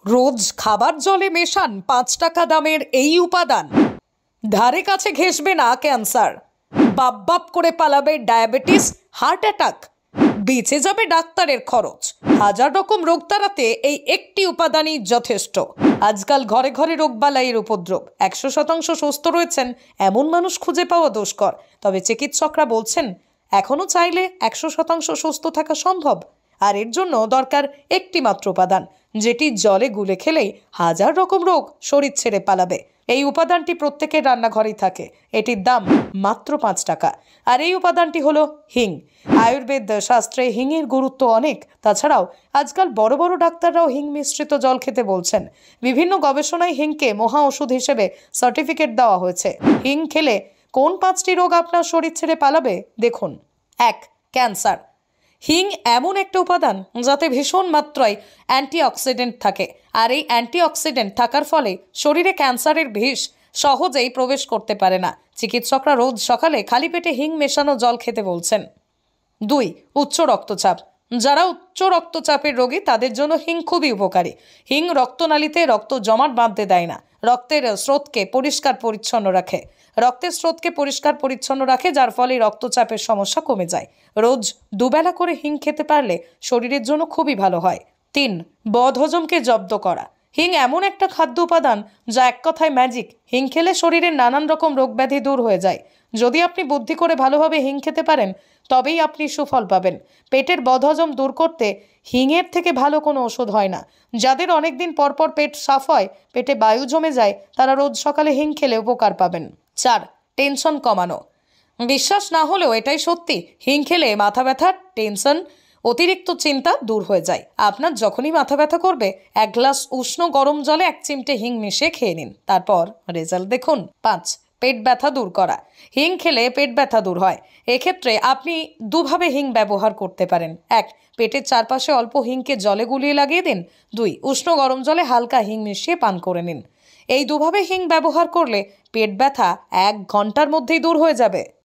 রোজ খাবার জলে মেশান ৫ টাকা দামের এই উপাদান, ধারে কাছে ঘেঁষবে না ক্যান্সার, বাপ বাপ করে পালাবে ডায়াবেটিস, হার্ট অ্যাটাক, বেঁচে যাবে ডাক্তারের খরচ। হাজার রকম রোগ তাড়াতে এই একটি উপাদানই যথেষ্ট। আজকাল ঘরে ঘরে রোগবালাইয়ের উপদ্রব, ১০০% সুস্থ রয়েছেন এমন মানুষ খুঁজে পাওয়া দুষ্কর। তবে চিকিৎসকরা বলছেন এখনো চাইলে ১০০% সুস্থ থাকা সম্ভব। আর এর জন্য দরকার একটি মাত্র উপাদান, যেটি জলে গুলে খেলেই হাজার রকম রোগ শরীর ছেড়ে পালাবে। এই উপাদানটি প্রত্যেকের রান্নাঘরেই থাকে। এটির দাম মাত্র ৫ টাকা। আর এই উপাদানটি হলো হিং। আয়ুর্বেদ শাস্ত্রে হিংয়ের গুরুত্ব অনেক। তাছাড়াও আজকাল বড় বড় ডাক্তাররাও হিং মিশ্রিত জল খেতে বলছেন। বিভিন্ন গবেষণায় হিংকে মহা ওষুধ হিসেবে সার্টিফিকেট দেওয়া হয়েছে। হিং খেলে কোন ৫টি রোগ আপনার শরীর ছেড়ে পালাবে দেখুন। ১. ক্যান্সার। হিং এমন একটা উপাদান যাতে ভীষণ মাত্রায় অ্যান্টিঅক্সিডেন্ট থাকে। আর এই অ্যান্টিঅক্সিডেন্ট থাকার ফলে শরীরে ক্যান্সারের বিষ সহজেই প্রবেশ করতে পারে না। চিকিৎসকরা রোজ সকালে খালি পেটে হিং মেশানো জল খেতে বলছেন। ২. উচ্চ রক্তচাপ। যারা উচ্চ রক্তচাপের রোগী তাদের জন্য হিং খুবই উপকারী। হিং রক্তনালীতে রক্ত জমাট বাঁধতে দেয় না, রক্তের স্রোতকে পরিষ্কার পরিচ্ছন্ন রাখে। রক্তের স্রোতকে পরিষ্কার পরিচ্ছন্ন রাখে, যার ফলে রক্তচাপের সমস্যা কমে যায়। রোজ দুবেলা করে হিং খেতে পারলে শরীরের জন্য খুবই ভালো হয়। ৩. বদহজমকে জব্দ করা। হিং এমন একটা খাদ্য উপাদান যা এক কথায় ম্যাজিক। হিং খেলে শরীরের নানান রকম রোগ ব্যাধি দূর হয়ে যায়। যদি আপনি বুদ্ধি করে ভালোভাবে হিং খেতে পারেন তবেই আপনি সুফল পাবেন। পেটের বদহজম দূর করতে হিংয়ের থেকে ভালো কোনো ওষুধ হয় না। যাদের অনেকদিন পরপর পেট সাফ হয়, পেটে বায়ু জমে যায়, তারা রোজ সকালে হিং খেলে উপকার পাবেন। ৪. টেনশন কমানো। বিশ্বাস না হলেও এটাই সত্যি। হিং খেলে মাথা ব্যথা, টেনশন, অতিরিক্ত চিন্তা দূর হয়ে যায়। আপনার যখনই মাথা ব্যথা করবে ১ গ্লাস উষ্ণ গরম জলে ১ চিমটে হিং মিশিয়ে খেয়ে নিন, তারপর রেজাল্ট দেখুন। ৫. পেট ব্যথা দূর করা। হিং খেলে পেট ব্যথা দূর হয়। এক্ষেত্রে আপনি দুভাবে হিং ব্যবহার করতে পারেন। ১. পেটের চারপাশে অল্প হিংকে জলে গুলিয়ে লাগিয়ে দিন। ২. উষ্ণ গরম জলে হালকা হিং মিশিয়ে পান করে নিন। এই দুভাবে হিং ব্যবহার করলে পেট ব্যথা ১ ঘন্টার মধ্যেই দূর হয়ে যাবে।